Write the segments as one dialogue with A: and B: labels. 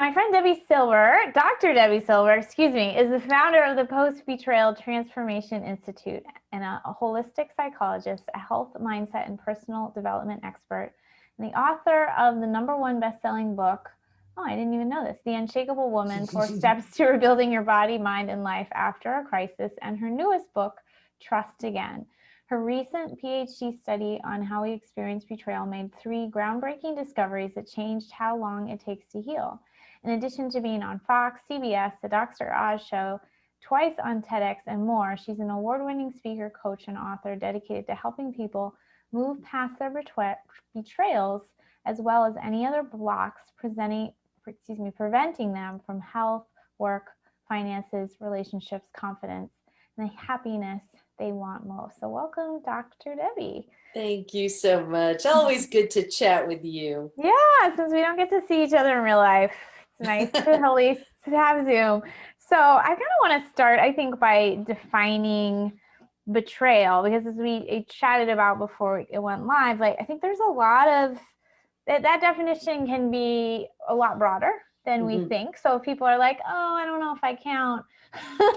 A: My friend Debi Silber, Dr. Debi Silber, excuse me, is the founder of the Post-Betrayal Transformation Institute and a holistic psychologist, a health mindset and personal development expert, and the author of the #1 best-selling book, oh, I didn't even know this, The Unshakable Woman, 4 Steps to Rebuilding Your Body, Mind, and Life After a Crisis, and her newest book, Trust Again. Her recent PhD study on how we experience betrayal made 3 groundbreaking discoveries that changed how long it takes to heal. In addition to being on Fox, CBS, The Dr. Oz Show, twice on TEDx, and more, she's an award-winning speaker, coach, and author dedicated to helping people move past their betrayals, as well as any other blocks preventing them from health, work, finances, relationships, confidence, and the happiness they want most. So welcome, Dr. Debi.
B: Thank you so much. Always good to chat with you.
A: Yeah, since we don't get to see each other in real life, it's nice to at least have Zoom. So I kind of want to start, I think, by defining betrayal, because as we chatted about before it went live, like I think there's a lot of, that definition can be a lot broader than we think. So if people are like, oh, I don't know if I count,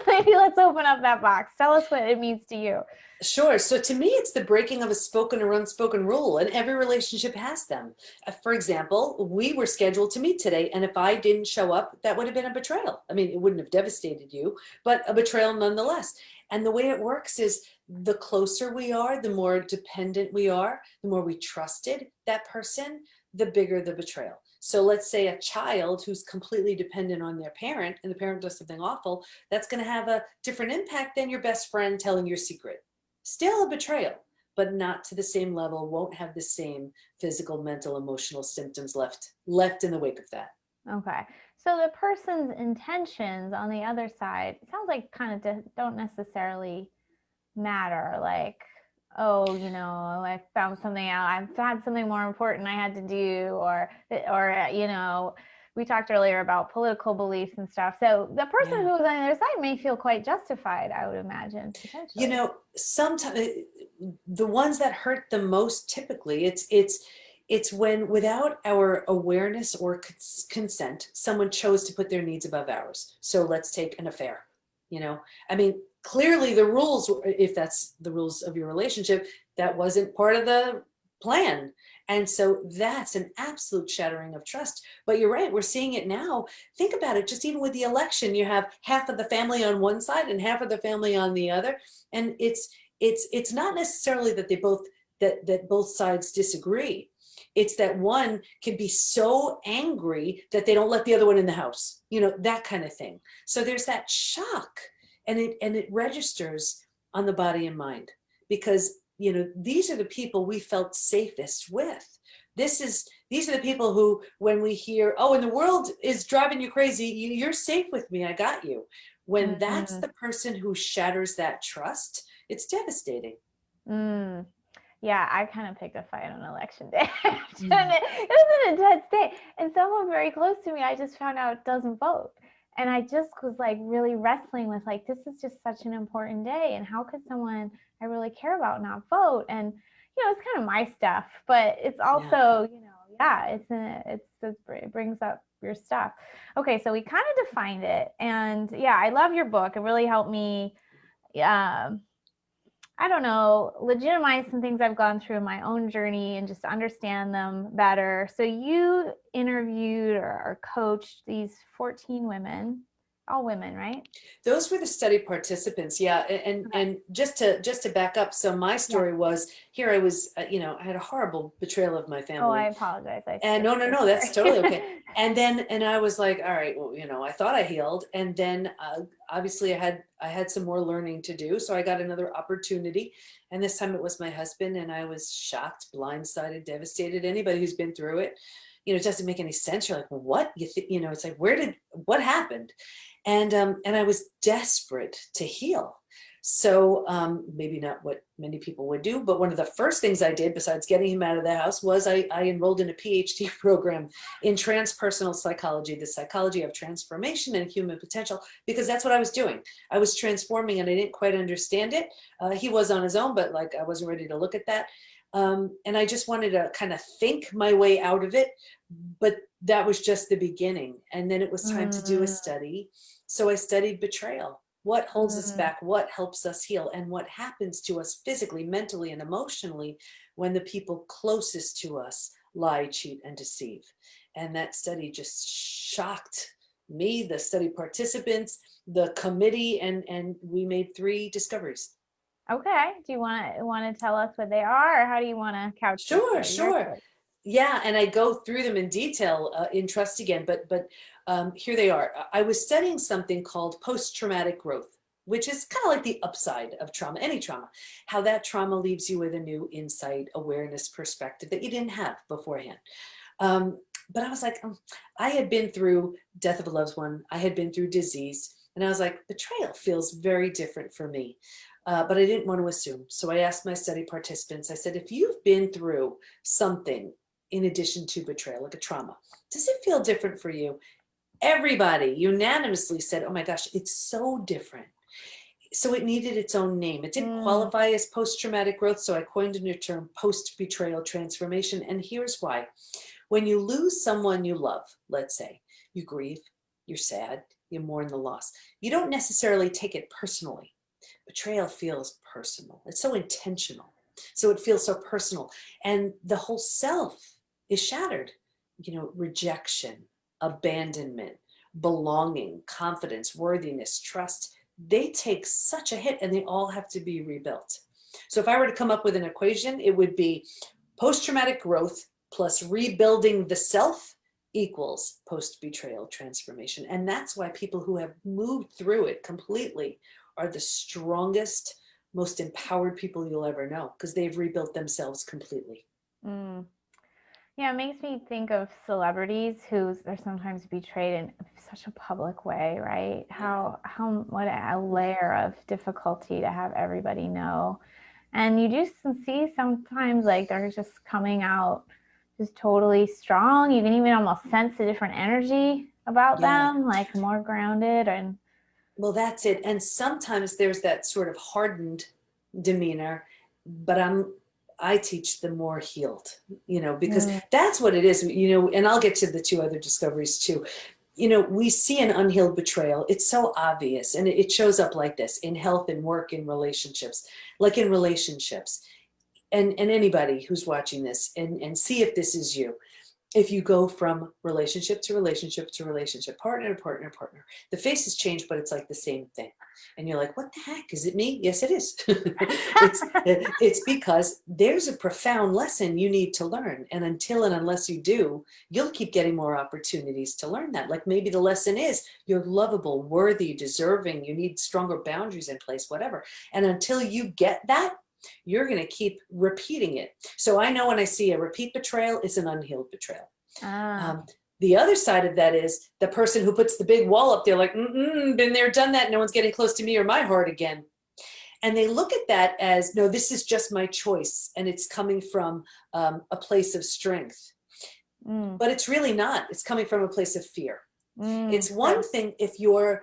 A: maybe let's open up that box. Tell us what it means to you.
B: Sure. So to me, it's the breaking of a spoken or unspoken rule, and every relationship has them. For example, we were scheduled to meet today, and if I didn't show up, that would have been a betrayal. I mean, it wouldn't have devastated you, but a betrayal nonetheless. And the way it works is the closer we are, the more dependent we are, the more we trusted that person, the bigger the betrayal. So let's say a child who's completely dependent on their parent and the parent does something awful, that's going to have a different impact than your best friend telling your secret. Still a betrayal, but not to the same level, won't have the same physical, mental, emotional symptoms left in the wake of that.
A: Okay. So the person's intentions on the other side, it sounds like kind of don't necessarily matter. Like, oh, you know, I found something out, I've had something more important I had to do, or, you know, we talked earlier about political beliefs and stuff. So the person who's on the other side may feel quite justified, I would imagine, potentially.
B: You know, sometimes the ones that hurt the most, typically, it's when without our awareness or consent, someone chose to put their needs above ours. So let's take an affair, you know, I mean, clearly the rules, if that's the rules of your relationship, that wasn't part of the plan. And so that's an absolute shattering of trust. But you're right, we're seeing it now. Think about it, just even with the election, you have half of the family on one side and half of the family on the other. And it's not necessarily that that both sides disagree. It's that one can be so angry that they don't let the other one in the house, you know, that kind of thing. So there's that shock, and it registers on the body and mind, because you know, these are the people we felt safest with. These are the people who, when we hear, oh, and the world is driving you crazy, you're safe with me, I got you. When that's the person who shatters that trust, it's devastating.
A: Yeah, I kind of picked a fight on election day. It was an intense day. And someone very close to me, I just found out doesn't vote. And I just was like really wrestling with like, this is just such an important day. And how could someone I really care about not vote? And, you know, it's kind of my stuff, but it's also, you know, it brings up your stuff. Okay. So we kind of defined it, and yeah, I love your book. It really helped me, I don't know, legitimize some things I've gone through in my own journey and just understand them better. So you interviewed or coached these 14 women, all women, right?
B: Those were the study participants. Yeah. And just to back up. So my story was, here I was, you know, I had a horrible betrayal of my family.
A: Oh, I apologize.
B: And no, that's totally okay. And I was like, all right, well, you know, I thought I healed. And then obviously I had some more learning to do. So I got another opportunity. And this time it was my husband, and I was shocked, blindsided, devastated. Anybody who's been through it, you know, it doesn't make any sense. You're like, well, what? You know, it's like, what happened? And I was desperate to heal. So maybe not what many people would do, but one of the first things I did, besides getting him out of the house, was I enrolled in a PhD program in transpersonal psychology, the psychology of transformation and human potential, because that's what I was doing. I was transforming, and I didn't quite understand it. He was on his own, but like I wasn't ready to look at that. And I just wanted to kind of think my way out of it, but that was just the beginning. And then it was time to do a study. So I studied betrayal. What holds us back? What helps us heal? And what happens to us physically, mentally, and emotionally when the people closest to us lie, cheat, and deceive. And that study just shocked me, the study participants, the committee, and we made 3 discoveries.
A: Okay. Do you want to tell us what they are, or how do you want to couch this
B: Sure,
A: story? Your
B: sure.
A: choice.
B: Yeah, and I go through them in detail in Trust again, but here they are. I was studying something called post-traumatic growth, which is kind of like the upside of trauma, any trauma, how that trauma leaves you with a new insight, awareness, perspective that you didn't have beforehand. But I was like, I had been through death of a loved one. I had been through disease. And I was like, betrayal feels very different for me. But I didn't want to assume. So I asked my study participants, I said, if you've been through something in addition to betrayal, like a trauma, does it feel different for you? Everybody unanimously said, oh my gosh, it's so different. So it needed its own name. It didn't qualify as post-traumatic growth. So I coined a new term, post-betrayal transformation. And here's why. When you lose someone you love, let's say, you grieve, you're sad, you mourn the loss. You don't necessarily take it personally. Betrayal feels personal. It's so intentional. So it feels so personal. And the whole self is shattered. Rejection, abandonment, belonging, confidence, worthiness, trust, they take such a hit and they all have to be rebuilt. So if I were to come up with an equation, it would be post-traumatic growth plus rebuilding the self equals post-betrayal transformation. And that's why people who have moved through it completely are the strongest, most empowered people you'll ever know, because they've rebuilt themselves completely.
A: Yeah, it makes me think of celebrities who are sometimes betrayed in such a public way, right? What a layer of difficulty to have everybody know. And you just see sometimes like they're just coming out just totally strong. You can even almost sense a different energy about them, like more grounded. And
B: well, that's it. And sometimes there's that sort of hardened demeanor, but I teach the more healed, because that's what it is, and I'll get to the 2 other discoveries too. We see an unhealed betrayal. It's so obvious. And it shows up like this in health and work, in relationships, like in relationships. And anybody who's watching this and see if this is you. If you go from relationship to relationship to relationship, partner to partner, partner, the faces change, but it's like the same thing. And you're like, what the heck? Is it me? Yes, it is. It's because there's a profound lesson you need to learn. And until and unless you do, you'll keep getting more opportunities to learn that. Like maybe the lesson is you're lovable, worthy, deserving, you need stronger boundaries in place, whatever. And until you get that, you're going to keep repeating it. So I know when I see a repeat betrayal, it's an unhealed betrayal. The other side of that is the person who puts the big wall up there like, been there, done that. No one's getting close to me or my heart again. And they look at that as, no, this is just my choice. And it's coming from a place of strength. But it's really not. It's coming from a place of fear. It's one thing if you're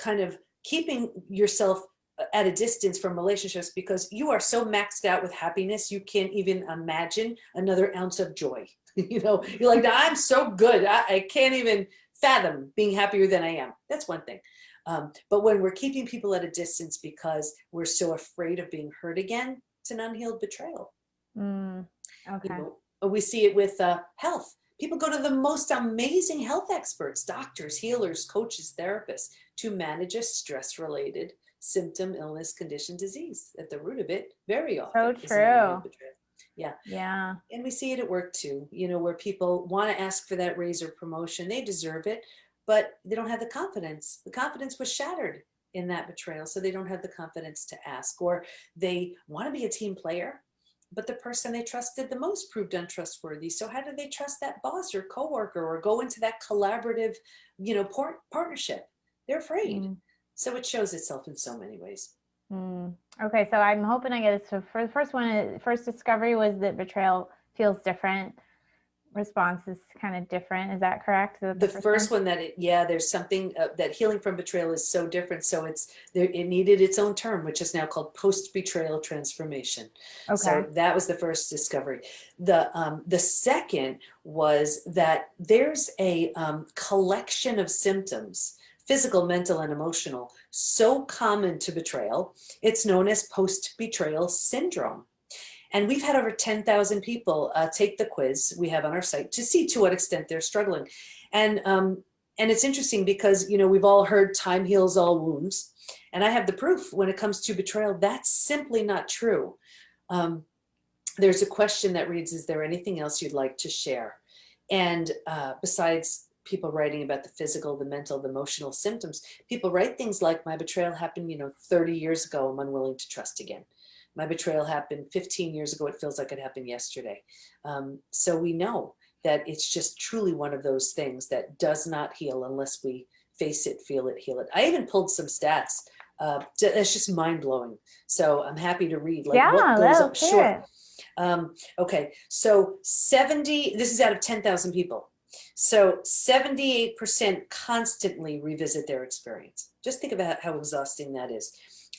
B: kind of keeping yourself at a distance from relationships because you are so maxed out with happiness, you can't even imagine another ounce of joy. You're like, I'm so good. I can't even fathom being happier than I am. That's one thing. But when we're keeping people at a distance because we're so afraid of being hurt again, it's an unhealed betrayal.
A: Okay.
B: We see it with health. People go to the most amazing health experts, doctors, healers, coaches, therapists to manage a stress-related symptom, illness, condition, disease. At the root of it, very often.
A: So true.
B: Yeah. And we see it at work too, where people want to ask for that raise or promotion. They deserve it, but they don't have the confidence. The confidence was shattered in that betrayal. So they don't have the confidence to ask, or they want to be a team player, but the person they trusted the most proved untrustworthy. So how do they trust that boss or coworker or go into that collaborative, partnership? They're afraid. So it shows itself in so many ways.
A: Okay, so I'm hoping I get it. So for the first discovery was that betrayal feels different. response is kind of different. Is that correct? Is that
B: The first one that there's something that healing from betrayal is so different. So it needed its own term, which is now called post-betrayal transformation.
A: Okay.
B: So that was the first discovery. The second was that there's a collection of symptoms, physical, mental, and emotional, so common to betrayal. It's known as post-betrayal syndrome. And we've had over 10,000 people take the quiz we have on our site to see to what extent they're struggling. And it's interesting because, we've all heard time heals all wounds. And I have the proof when it comes to betrayal, that's simply not true. There's a question that reads, is there anything else you'd like to share? And besides people writing about the physical, the mental, the emotional symptoms, people write things like, my betrayal happened, 30 years ago, I'm unwilling to trust again. My betrayal happened 15 years ago. It feels like it happened yesterday. So we know that it's just truly one of those things that does not heal unless we face it, feel it, heal it. I even pulled some stats. It's just mind blowing. So I'm happy to read. Like what goes on. Sure. Okay. So this is out of 10,000 people. So 78% constantly revisit their experience. Just think about how exhausting that is.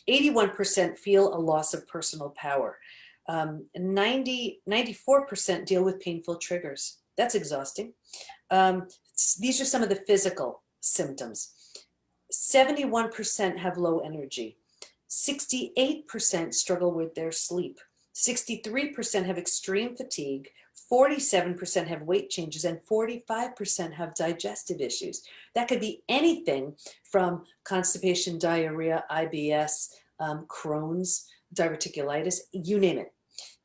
B: 81% feel a loss of personal power. 94% deal with painful triggers. That's exhausting. These are some of the physical symptoms. 71% have low energy. 68% struggle with their sleep. 63% have extreme fatigue. 47% have weight changes, and 45% have digestive issues. That could be anything from constipation, diarrhea, IBS, Crohn's, diverticulitis, you name it.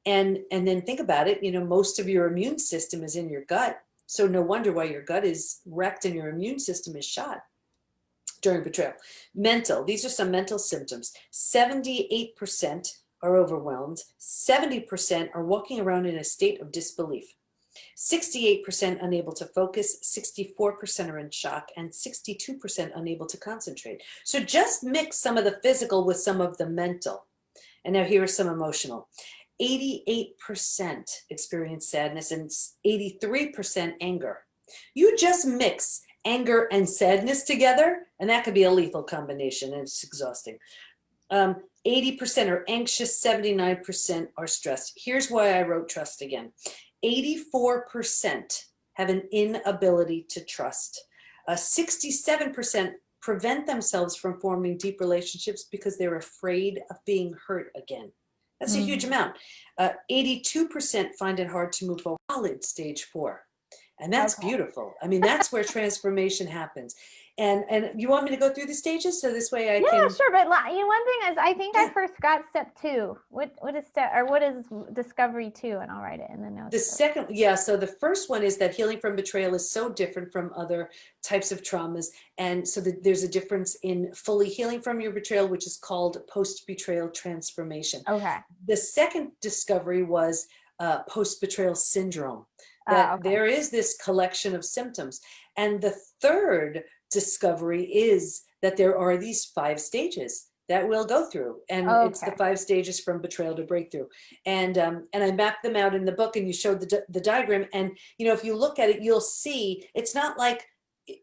B: And then think about it, most of your immune system is in your gut. So no wonder why your gut is wrecked and your immune system is shot during betrayal. Mental, these are some mental symptoms. 78% are overwhelmed. 70% are walking around in a state of disbelief. 68% unable to focus, 64% are in shock, and 62% unable to concentrate. So just mix some of the physical with some of the mental. And now here are some emotional. 88% experience sadness and 83% anger. You just mix anger and sadness together, and that could be a lethal combination, and it's exhausting. 80% are anxious, 79% are stressed. Here's why I wrote trust again. 84% have an inability to trust. 67% prevent themselves from forming deep relationships because they're afraid of being hurt again. That's a huge amount. 82% find it hard to move forward. Solid stage 4. And that's beautiful. I mean, that's where transformation happens. And you want me to go through the stages so this way I can?
A: Yeah, sure. But one thing is, I think I first got step 2. What is discovery 2? And I'll write it in the notes.
B: The second, so the first one is that healing from betrayal is so different from other types of traumas. And so there's a difference in fully healing from your betrayal, which is called post-betrayal transformation.
A: Okay.
B: The second discovery was post-betrayal syndrome. That there is this collection of symptoms. And the third discovery is that there are these 5 stages that we'll go through, and it's the 5 stages from betrayal to breakthrough. And I mapped them out in the book, and you showed the diagram. And if you look at it, you'll see it's not like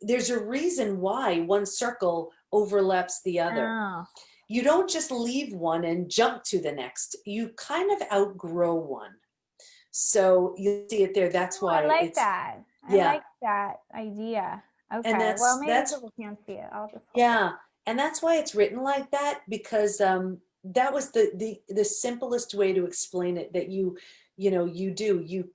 B: there's a reason why one circle overlaps the other. You don't just leave one and jump to the next. You kind of outgrow one. So you see it there. That's why
A: I like that. I like that idea. Okay.
B: And
A: maybe people can't see it. I'll just
B: and that's why it's written like that, because that was the simplest way to explain it. That you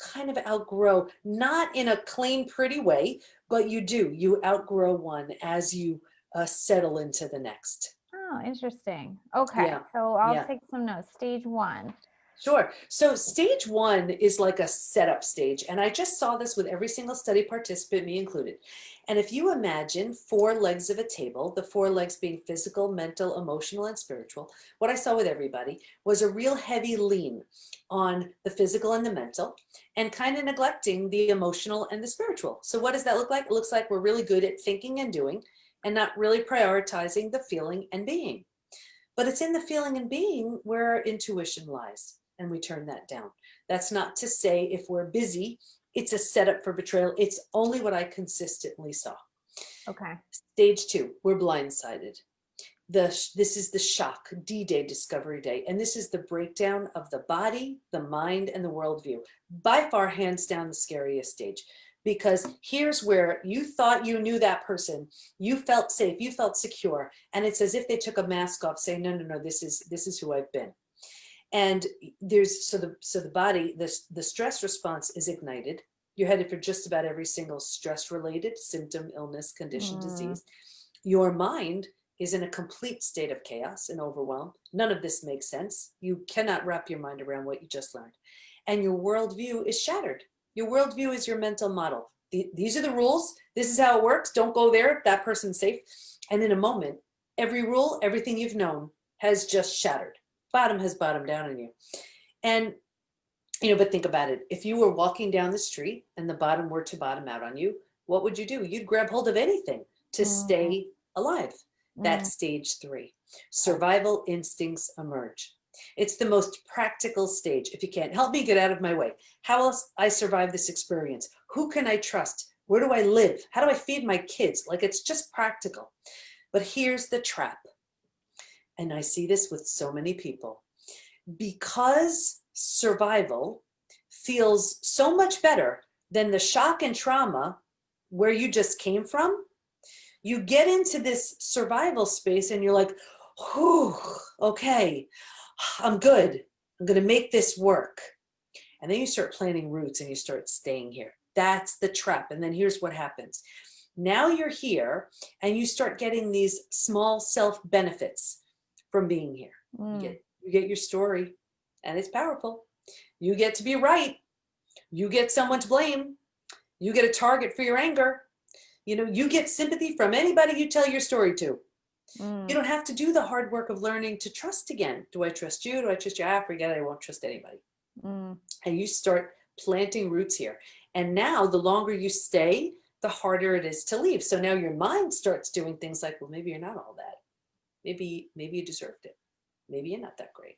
B: kind of outgrow, not in a clean, pretty way, but you outgrow one as you settle into the next.
A: Oh, interesting. Okay. So I'll take some notes. Stage 1.
B: Sure. So stage 1 is like a setup stage. And I just saw this with every single study participant, me included. And if you imagine 4 legs of a table, the 4 legs being physical, mental, emotional, and spiritual, what I saw with everybody was a real heavy lean on the physical and the mental, and kind of neglecting the emotional and the spiritual. So what does that look like? It looks like we're really good at thinking and doing, and not really prioritizing the feeling and being. But it's in the feeling and being where our intuition lies. And we turn that down. That's not to say if we're busy it's a setup for betrayal. It's only what I consistently saw.
A: Okay.
B: Stage 2, we're blindsided. This is the shock, D-Day, discovery day. And this is the breakdown of the body, the mind, and the worldview. By far, hands down, the scariest stage. Because here's where you thought you knew that person, you felt safe, you felt secure, and it's as if they took a mask off, saying, no, no, no, this is who I've been. And there's so the body, the stress response is ignited. You're headed for just about every single stress-related symptom, illness, condition, disease. Your mind is in a complete state of chaos and overwhelm. None of this makes sense. You cannot wrap your mind around what you just learned. And your worldview is shattered. Your worldview is your mental model. These are the rules. This is how it works. Don't go there. That person's safe. And in a moment, every rule, everything you've known has just shattered. Bottom has bottomed down on you. And, but think about it. If you were walking down the street and the bottom were to bottom out on you, what would you do? You'd grab hold of anything to stay alive. That's stage 3. Survival instincts emerge. It's the most practical stage. If you can't help me, get out of my way. How else I survive this experience? Who can I trust? Where do I live? How do I feed my kids? Like, it's just practical. But here's the trap. And I see this with so many people. Because survival feels so much better than the shock and trauma where you just came from, you get into this survival space and you're like, whew, okay, I'm good. I'm going to make this work. And then you start planting roots and you start staying here. That's the trap. And then here's what happens. Now you're here and you start getting these small self benefits from being here. You get your story, and it's powerful. You get to be right. You get someone to blame. You get a target for your anger. You get sympathy from anybody you tell your story to. You don't have to do the hard work of learning to trust again. Do I trust you? Do I trust you? Forget it. I won't trust anybody. And you start planting roots here. And now the longer you stay, the harder it is to leave. So now your mind starts doing things like, well, maybe you're not all that. Maybe you deserved it. Maybe you're not that great.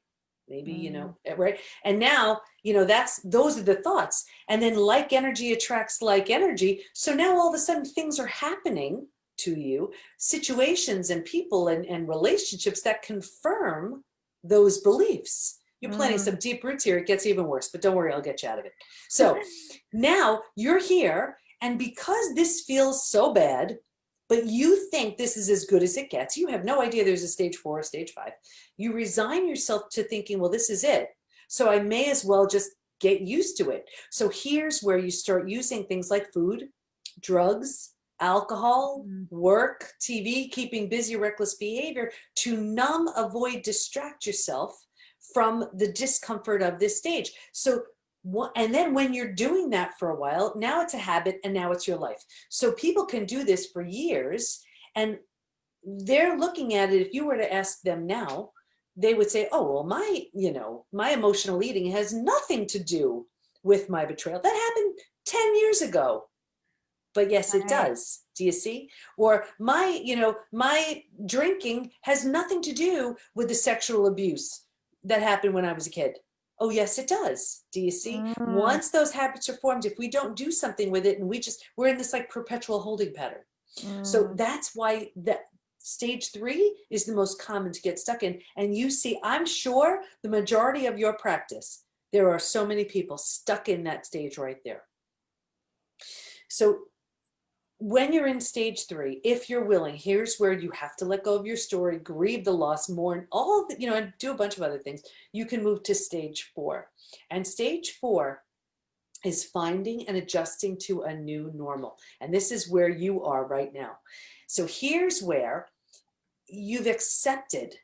B: Maybe, right? And now, those are the thoughts. And then like energy attracts like energy. So now all of a sudden things are happening to you, situations and people and relationships that confirm those beliefs. You're planting some deep roots here. It gets even worse, but don't worry, I'll get you out of it. So now you're here, and because this feels so bad, but you think this is as good as it gets, you have no idea there's a stage 4, stage 5. You resign yourself to thinking, well, this is it. So I may as well just get used to it. So here's where you start using things like food, drugs, alcohol, work, TV, keeping busy, reckless behavior to numb, avoid, distract yourself from the discomfort of this stage. So and then when you're doing that for a while, now it's a habit and now it's your life. So people can do this for years and they're looking at it. If you were to ask them now, they would say, oh, well, my emotional eating has nothing to do with my betrayal. That happened 10 years ago. But yes, it does. Do you see? Or my drinking has nothing to do with the sexual abuse that happened when I was a kid. Oh, yes, it does. Do you see? Once those habits are formed, if we don't do something with it and we're in this like perpetual holding pattern. So that's why that stage 3 is the most common to get stuck in. And you see, I'm sure the majority of your practice, there are so many people stuck in that stage right there. So when you're in stage 3, if you're willing, here's where you have to let go of your story, grieve the loss, mourn, all of the, and do a bunch of other things. You can move to stage 4. And stage 4 is finding and adjusting to a new normal. And this is where you are right now. So here's where you've accepted,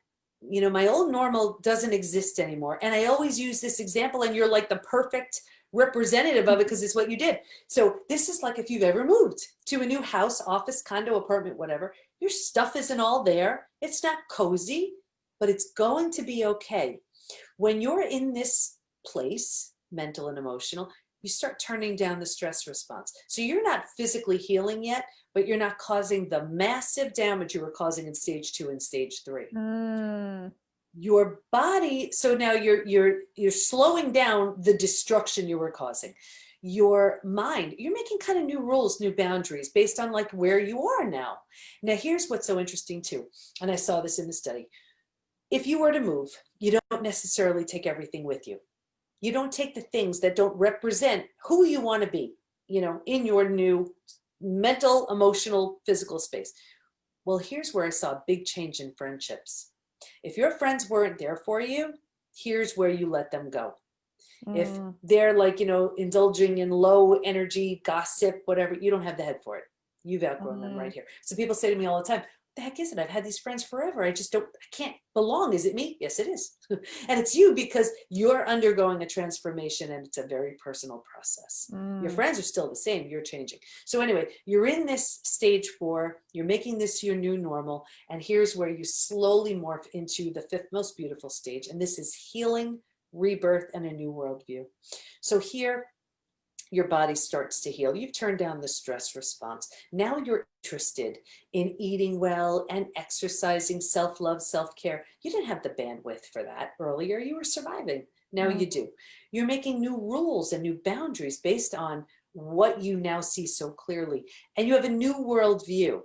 B: my old normal doesn't exist anymore. And I always use this example, and you're like the perfect representative of it because it's what you did. So this is like if you've ever moved to a new house, office, condo, apartment, whatever, your stuff isn't all there. It's not cozy, but it's going to be okay. When you're in this place, mental and emotional, you start turning down the stress response. So you're not physically healing yet, but you're not causing the massive damage you were causing in stage 2 and stage 3. Your body, so now you're slowing down the destruction you were causing. your mind. You're making kind of new rules, new boundaries based on like where you are now. Now, here's what's so interesting too. And I saw this in the study. If you were to move, you don't necessarily take everything with you. You don't take the things that don't represent who you want to be, in your new mental, emotional, physical space. Well, here's where I saw a big change in friendships. If your friends weren't there for you, here's where you let them go. If they're like, indulging in low energy, gossip, whatever, you don't have the head for it. You've outgrown them right here. So people say to me all the time, what the heck is it? I've had these friends forever. I can't belong. Is it me? Yes, it is. And it's you because you're undergoing a transformation and it's a very personal process. Your friends are still the same. You're changing. So anyway, you're in this stage 4, you're making this your new normal. And here's where you slowly morph into the 5th most beautiful stage. And this is healing, rebirth, and a new worldview. So here, your body starts to heal. You've turned down the stress response. Now you're interested in eating well and exercising, self-love, self-care. You didn't have the bandwidth for that earlier. You were surviving. Now you do. You're making new rules and new boundaries based on what you now see so clearly. And you have a new worldview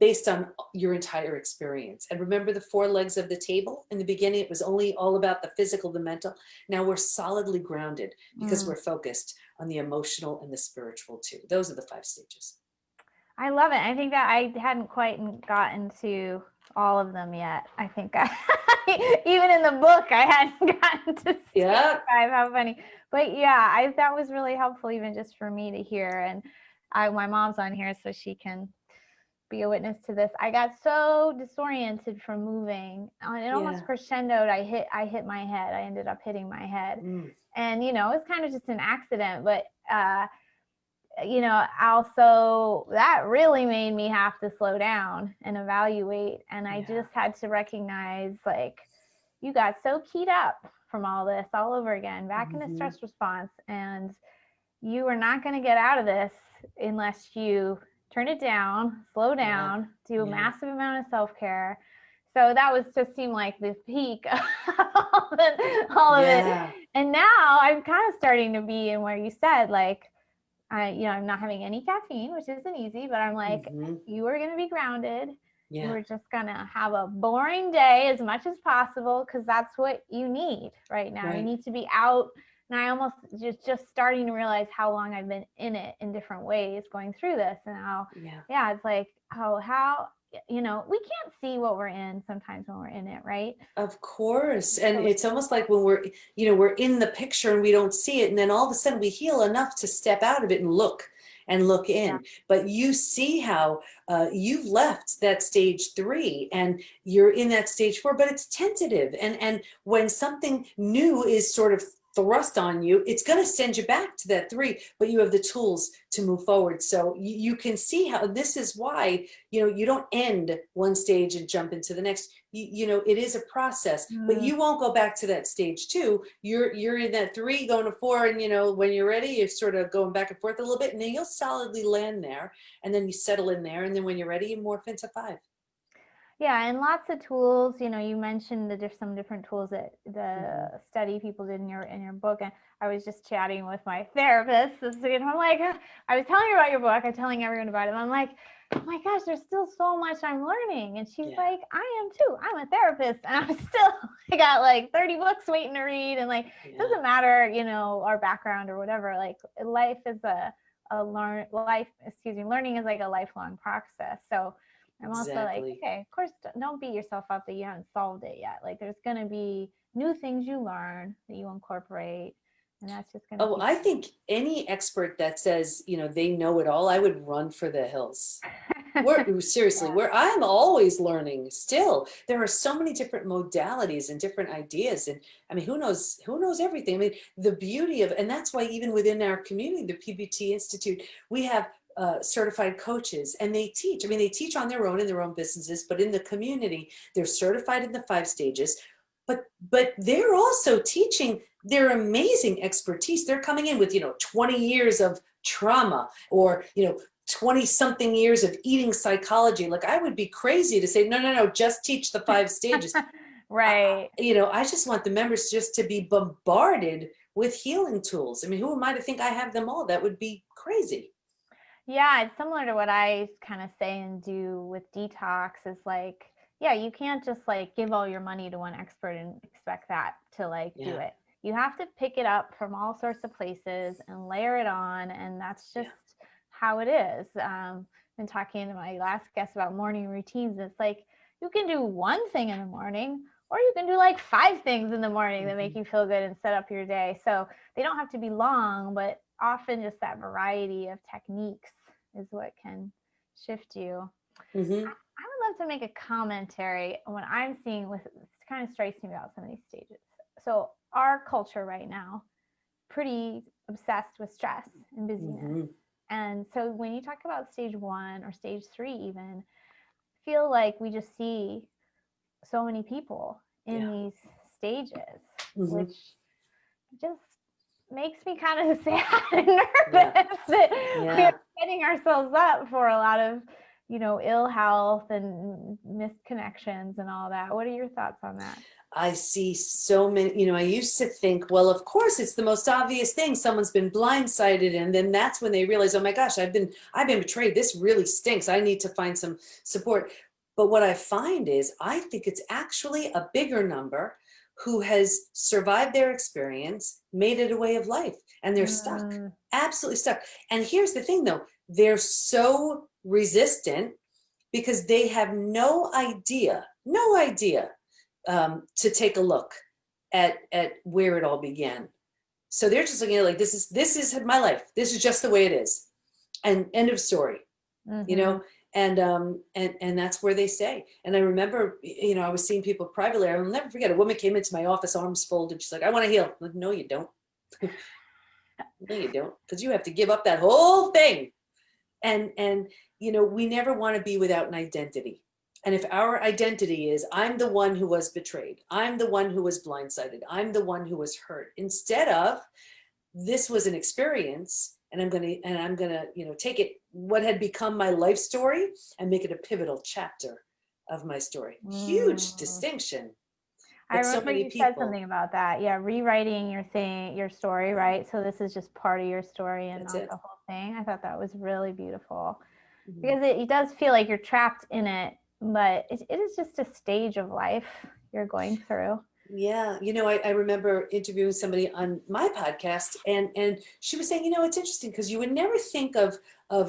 B: based on your entire experience. And remember the 4 legs of the table? In the beginning, it was only all about the physical, the mental. Now we're solidly grounded because we're focused on the emotional and the spiritual too. Those are the 5 stages.
A: I love it. I think that I hadn't quite gotten to all of them yet. I think even in the book, I hadn't gotten to stage 5. How funny. But yeah, that was really helpful even just for me to hear. And my mom's on here so she can be a witness to this. I got so disoriented from moving. It almost crescendoed. I hit my head. I ended up hitting my head. And, it was kind of just an accident, but, also that really made me have to slow down and evaluate. And I just had to recognize, like, you got so keyed up from all this all over again, back in the stress response. And you are not going to get out of this unless you turn it down, slow down, do a massive amount of self-care. So that was just seemed like the peak of all of it. And now I'm kind of starting to be in where you said, like, I'm not having any caffeine, which isn't easy, but I'm like, you are going to be grounded. You are just going to have a boring day as much as possible because that's what you need right now. You need to be out. And I almost just starting to realize how long I've been in it in different ways going through this and how, it's like, how, we can't see what we're in sometimes when we're in it, right?
B: Of course. And it's almost like when we're in the picture and we don't see it. And then all of a sudden we heal enough to step out of it and look in. But you see how you've left that stage 3 and you're in that stage 4, but it's tentative. And when something new is sort of thrust on you, it's going to send you back to that 3, but you have the tools to move forward. So you can see how this is why, you don't end one stage and jump into the next. It is a process, but you won't go back to that stage 2. You're in that 3 going to 4. And, when you're ready, you're sort of going back and forth a little bit and then you'll solidly land there and then you settle in there. And then when you're ready, you morph into 5.
A: Yeah, and lots of tools. You mentioned some different tools that the study people did in your book. And I was just chatting with my therapist. I'm like, I was telling her about your book. I'm telling everyone about it. And I'm like, oh my gosh, there's still so much I'm learning. And she's like, I am too. I'm a therapist, and I got like 30 books waiting to read. And like, it doesn't matter, our background or whatever. Like, life is learning is like a lifelong process. So I'm also like, okay, of course, don't beat yourself up that you haven't solved it yet. Like, there's going to be new things you learn that you incorporate. And that's just going to
B: I think any expert that says, they know it all, I would run for the hills. Seriously, where I'm always learning still. There are so many different modalities and different ideas. And I mean, who knows everything? I mean, the beauty of, and that's why even within our community, the PBT Institute, we have certified coaches, and they teach on their own in their own businesses, but in the community, they're certified in the 5 stages, but they're also teaching their amazing expertise. They're coming in with, 20 years of trauma or, 20 something years of eating psychology. Like, I would be crazy to say, no, just teach the 5 stages.
A: Right.
B: I just want the members just to be bombarded with healing tools. I mean, who am I to think I have them all? That would be crazy.
A: Yeah, it's similar to what I kind of say and do with detox is like, yeah, you can't just like give all your money to one expert and expect that to like do
B: Yeah.
A: it. You have to pick it up from all sorts of places and layer it on. And that's just how it is. Been talking to my last guest about morning routines. It's like you can do one thing in the morning, or you can do like 5 things in the morning that make you feel good and set up your day. So they don't have to be long, but often just that variety of techniques is what can shift you.
B: Mm-hmm.
A: I would love to make a commentary on what I'm seeing with, it kind of strikes me about some of these stages. So our culture right now, pretty obsessed with stress and busyness.
B: Mm-hmm.
A: And so when you talk about stage 1 or stage 3 even, feel like we just see so many people in these stages, which just makes me kind of sad and nervous that we're setting ourselves up for a lot of, ill health and missed connections and all that. What are your thoughts on that?
B: I see so many, I used to think, well, of course, it's the most obvious thing. Someone's been blindsided. And then that's when they realize, oh my gosh, I've been betrayed. This really stinks. I need to find some support. But what I find is, I think it's actually a bigger number who has survived their experience, made it a way of life, and they're stuck, absolutely stuck. And here's the thing though, they're so resistant because they have no idea to take a look at where it all began. So they're just looking at it like, this is my life. This is just the way it is. And end of story, and that's where they stay. And I remember, I was seeing people privately. I will never forget, a woman came into my office, arms folded. She's like, I want to heal. I'm like, no, you don't. No, you don't. Because you have to give up that whole thing. And we never want to be without an identity. And if our identity is, I'm the one who was betrayed, I'm the one who was blindsided, I'm the one who was hurt, instead of, this was an experience, and I'm gonna, take it, what had become my life story, and make it a pivotal chapter of my story. Huge distinction.
A: I remember you said something about that. Yeah, rewriting your story, right? So this is just part of your story and not the whole thing. I thought that was really beautiful, because it does feel like you're trapped in it, but it is just a stage of life you're going through.
B: Yeah. I remember interviewing somebody on my podcast, and she was saying, it's interesting because you would never think of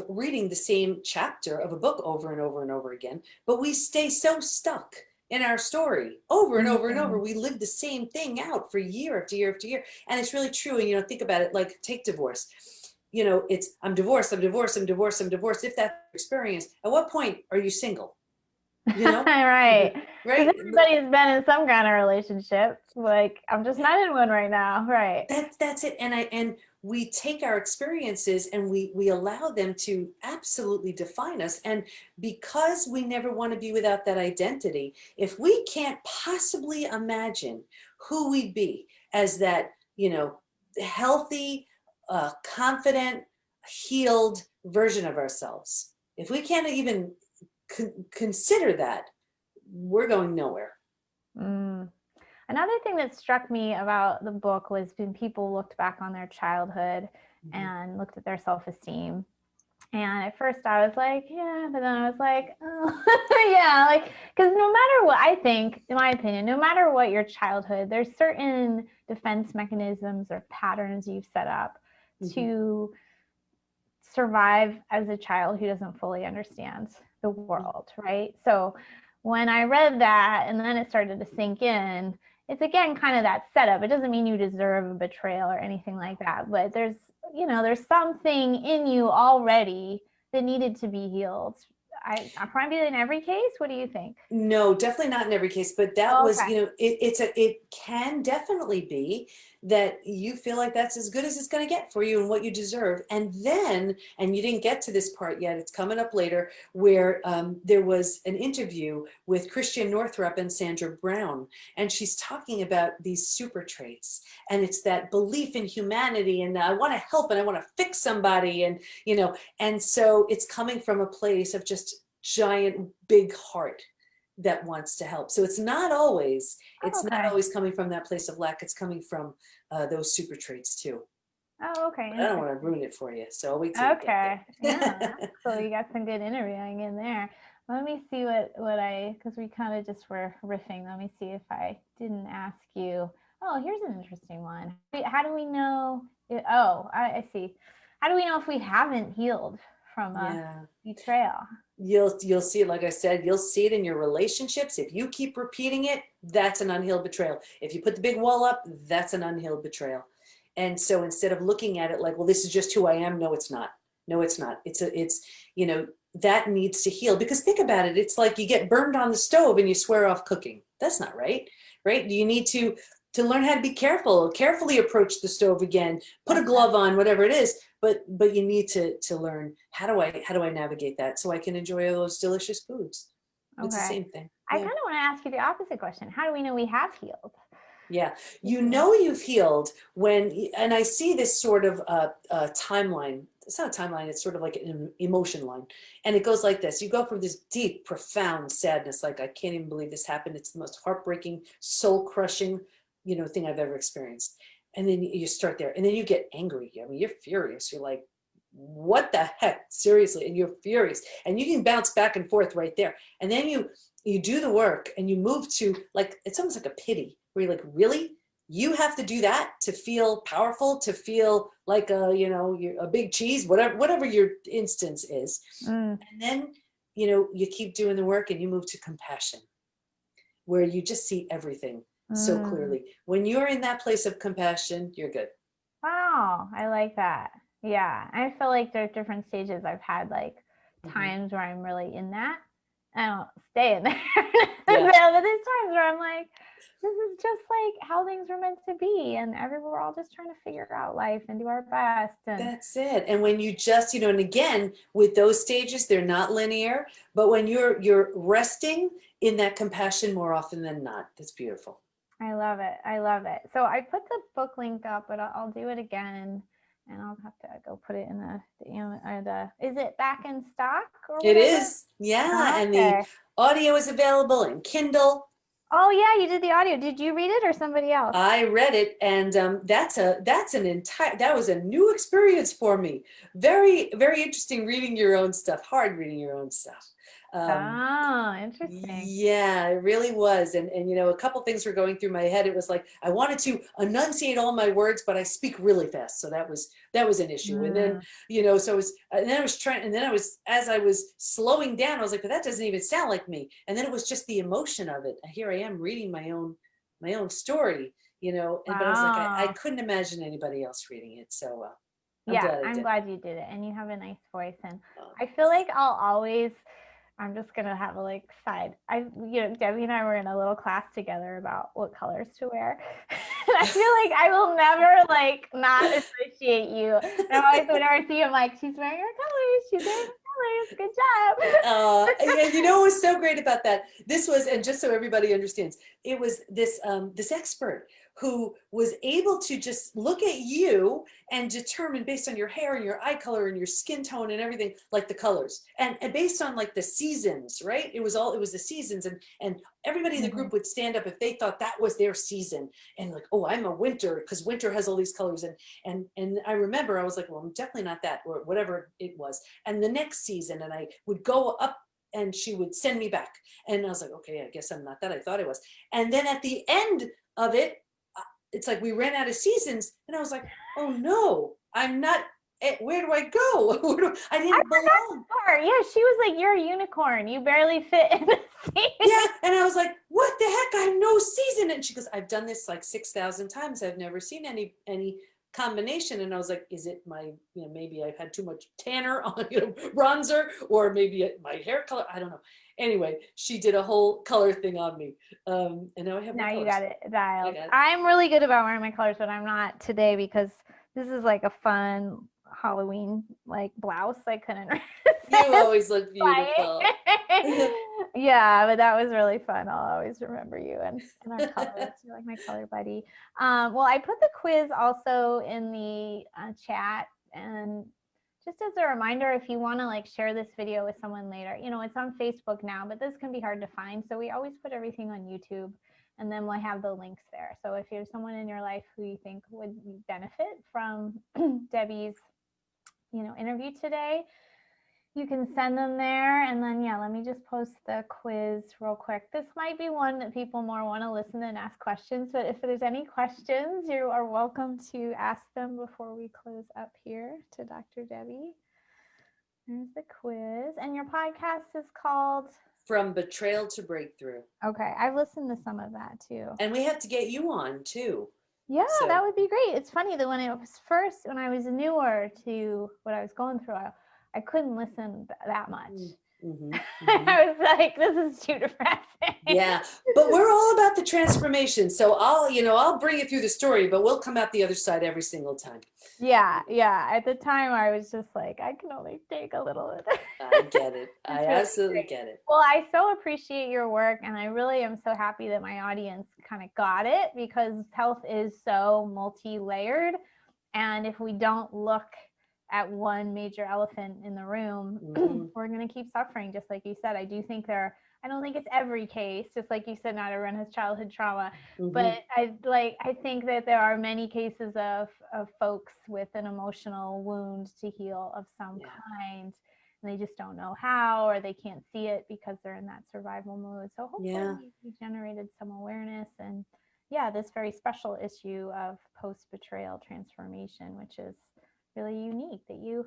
B: reading the same chapter of a book over and over and over again, but we stay so stuck in our story over and over and over. We live the same thing out for year after year after year. And it's really true. And, think about it, like take divorce. It's, I'm divorced. If that's experience, at what point are you single?
A: Right. Because everybody's been in some kind of relationship. Like, I'm just not in one right now. Right.
B: That's it. And we take our experiences and we allow them to absolutely define us. And because we never want to be without that identity, if we can't possibly imagine who we'd be as that, healthy, confident, healed version of ourselves, if we can't even consider that, we're going nowhere.
A: Another thing that struck me about the book was when people looked back on their childhood and looked at their self-esteem. And at first I was like, yeah, but then I was like, oh, yeah, like, because no matter what, I think, in my opinion, no matter what your childhood, there's certain defense mechanisms or patterns you've set up to survive as a child who doesn't fully understand the world, right? So when I read that and then it started to sink in, it's again kind of that setup. It doesn't mean you deserve a betrayal or anything like that, but there's something in you already that needed to be healed. I probably in every case. What do you think?
B: No, definitely not in every case, but that was, it can definitely be that you feel like that's as good as it's going to get for you and what you deserve. And then, and you didn't get to this part yet, it's coming up later, where there was an interview with Christian Northrup and Sandra Brown, and she's talking about these super traits, and it's that belief in humanity, and I want to help and I want to fix somebody, and and so it's coming from a place of just giant big heart, that wants to help. So it's not always,
A: Oh,
B: not
A: okay.
B: always coming from that place of lack. It's coming from those super traits too.
A: Oh, okay.
B: But I don't want to ruin it for you, so I'll wait till we get
A: Okay. Yeah.
B: there.
A: So you got some good interviewing in there. Let me see what I, because we kind of just were riffing. Let me see if I didn't ask you. Oh, here's an interesting one. How do we know? I see. How do we know if we haven't healed from a
B: Yeah.
A: betrayal?
B: You'll see it, like I said, you'll see it in your relationships. If you keep repeating it, that's an unhealed betrayal. If you put the big wall up, that's an unhealed betrayal. And so instead of looking at it like, well, this is just who I am, no, it's not. No, it's not. It's that needs to heal. Because think about it, it's like you get burned on the stove and you swear off cooking. That's not right, right? You need to learn how to be careful, carefully approach the stove again, put a glove on, whatever it is. But you need to learn, how do I navigate that so I can enjoy all those delicious foods? It's the
A: Okay.
B: same thing.
A: I
B: Yeah.
A: kind of want to ask you the opposite question. How do we know we have healed?
B: Yeah, you know you've healed when, and I see this sort of timeline. It's not a timeline, it's sort of like an emotion line. And it goes like this. You go from this deep, profound sadness, like, I can't even believe this happened. It's the most heartbreaking, soul-crushing, thing I've ever experienced. And then you start there, and then you get angry. I mean, you're furious. You're like, what the heck? Seriously. And you're furious. And you can bounce back and forth right there. And then you do the work and you move to, like, it's almost like a pity, where you're like, really? You have to do that to feel powerful, to feel like you're a big cheese, whatever your instance is. And then, you keep doing the work and you move to compassion, where you just see everything so clearly. When you're in that place of compassion, you're good.
A: Wow, I like that. Yeah, I feel like there's different stages. I've had like times where I'm really in that. I don't stay in there. But there's times where I'm like, this is just like how things were meant to be, and we're all just trying to figure out life and do our best. And
B: that's it. And when you just, and again, with those stages, they're not linear, but when you're resting in that compassion more often than not, that's beautiful.
A: I love it. I love it. So I put the book link up, but I'll do it again, and I'll have to go put it in the is it back in stock or whatever?
B: It is. Yeah.
A: Okay.
B: And the audio is available in Kindle.
A: Oh yeah, you did the audio. Did you read it or somebody else?
B: I read it, and that was a new experience for me. Very, very interesting reading your own stuff. Hard reading your own stuff.
A: Interesting.
B: Yeah, it really was. And a couple things were going through my head. It was like I wanted to enunciate all my words, but I speak really fast, so that was an issue. And then so it was, and then I was trying, and then as I was slowing down, I was like, but that doesn't even sound like me. And then it was just the emotion of it. Here I am reading my own story, but I was like, I couldn't imagine anybody else reading it. So
A: I'm glad you did it, and you have a nice voice, and I feel like I'm just gonna have a side. Debbie and I were in a little class together about what colors to wear. And I feel like I will never not appreciate you. And I'm always, whenever I see you, I'm like, she's wearing her colors. She's wearing her colors. Good job.
B: What was so great about that? This was, and just so everybody understands, it was this expert who was able to just look at you and determine, based on your hair and your eye color and your skin tone and everything, like the colors, and based on the seasons, right? It was the seasons, and everybody in the group would stand up if they thought that was their season, and oh, I'm a winter, because winter has all these colors. And I remember I was like, well, I'm definitely not that, or whatever it was. And the next season, and I would go up, and she would send me back, and I was like, okay, I guess I'm not that I thought I was. And then at the end of it, it's like we ran out of seasons, and I was like, oh no, I'm not. Where do I go? I didn't belong.
A: Yeah, she was like, you're a unicorn. You barely fit in the season.
B: Yeah, and I was like, what the heck? I have no season. And she goes, I've done this 6,000 times. I've never seen any combination. And I was like, is it my, maybe I've had too much tanner on, bronzer, or maybe my hair color? I don't know. Anyway, she did a whole color thing on me. And now I have my colors.
A: You got it dialed. I'm really good about wearing my colors, but I'm not today because this is a fun Halloween blouse I couldn't resist.
B: You always look beautiful.
A: Yeah, but that was really fun. I'll always remember you and our colors. You're like my color buddy. Well, I put the quiz also in the chat, and just as a reminder, if you want to like share this video with someone later, you know, it's on Facebook now, but this can be hard to find. So we always put everything on YouTube, and then we'll have the links there. So if there's someone in your life who you think would benefit from Debi's, you know, interview today, you can send them there. And then, yeah, let me just post the quiz real quick. This might be one that people more want to listen and ask questions, but if there's any questions, you are welcome to ask them before we close up here to Dr. Debi. There's the quiz. And your podcast is called?
B: From Betrayal to Breakthrough.
A: Okay, I've listened to some of that too.
B: And we have to get you on too.
A: Yeah, so that would be great. It's funny that when I was newer to what I was going through, I couldn't listen that much.
B: Mm-hmm, mm-hmm.
A: I was like, this is too depressing.
B: Yeah, but we're all about the transformation. So I'll bring you through the story, but we'll come out the other side every single time.
A: Yeah. At the time, I was just like, I can only take a little of it.
B: I get it. I absolutely get it.
A: Well, I so appreciate your work, and I really am so happy that my audience kind of got it, because health is so multi-layered, and if we don't look at one major elephant in the room, we're going to keep suffering, just like you said. I don't think it's every case, just like you said, not everyone has childhood trauma, but I think that there are many cases of folks with an emotional wound to heal of some kind, and they just don't know how, or they can't see it because they're in that survival mode. So hopefully we generated some awareness, and this very special issue of post-betrayal transformation, which is really unique that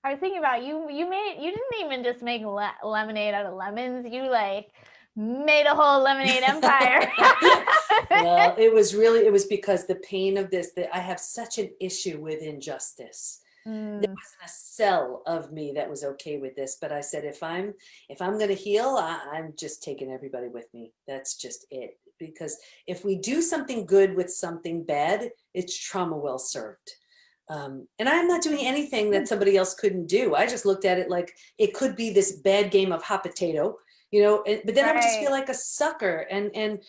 A: I was thinking about you didn't even just make lemonade out of lemons. You like made a whole lemonade empire.
B: Well, it was because the pain of this, that I have such an issue with injustice. There wasn't a cell of me that was okay with this, but I said, if I'm going to heal, I'm just taking everybody with me. That's just it. Because if we do something good with something bad, it's trauma well served. And I'm not doing anything that somebody else couldn't do. I just looked at it like it could be this bad game of hot potato, but then I would just feel like a sucker. And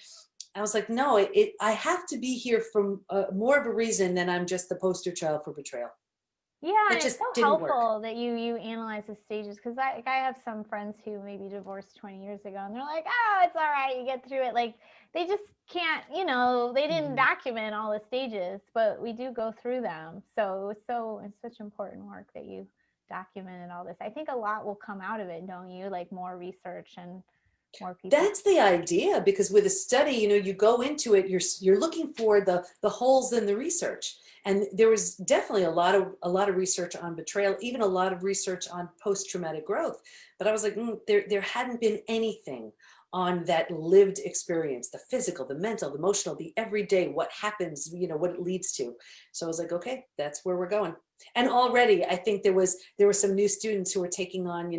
B: I was like, no, I have to be here for more of a reason than I'm just the poster child for betrayal.
A: Yeah, and it's so helpful that you analyze the stages, because I have some friends who maybe divorced 20 years ago, and they're like, oh, it's all right, you get through it. Like, they just can't, they didn't document all the stages, but we do go through them. So it's such important work that you documented all this. I think a lot will come out of it, don't you? Like more research and more people.
B: That's the idea, because with a study, you go into it, you're looking for the holes in the research. And there was definitely a lot of research on betrayal, even a lot of research on post-traumatic growth. But I was like, there hadn't been anything on that lived experience, the physical, the mental, the emotional, the everyday, what happens, what it leads to. So I was like, okay, that's where we're going. And already I think there were some new students who were taking on,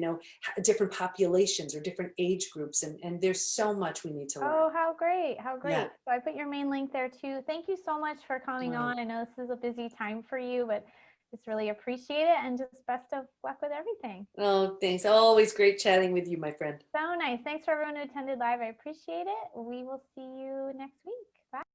B: different populations or different age groups. And there's so much we need to learn.
A: Oh, how great. How great.
B: Yeah.
A: So I put your main link there too. Thank you so much for coming on. I know this is a busy time for you, but just really appreciate it, and just best of luck with everything.
B: Oh, thanks. Always great chatting with you, my friend.
A: So nice. Thanks for everyone who attended live. I appreciate it. We will see you next week. Bye.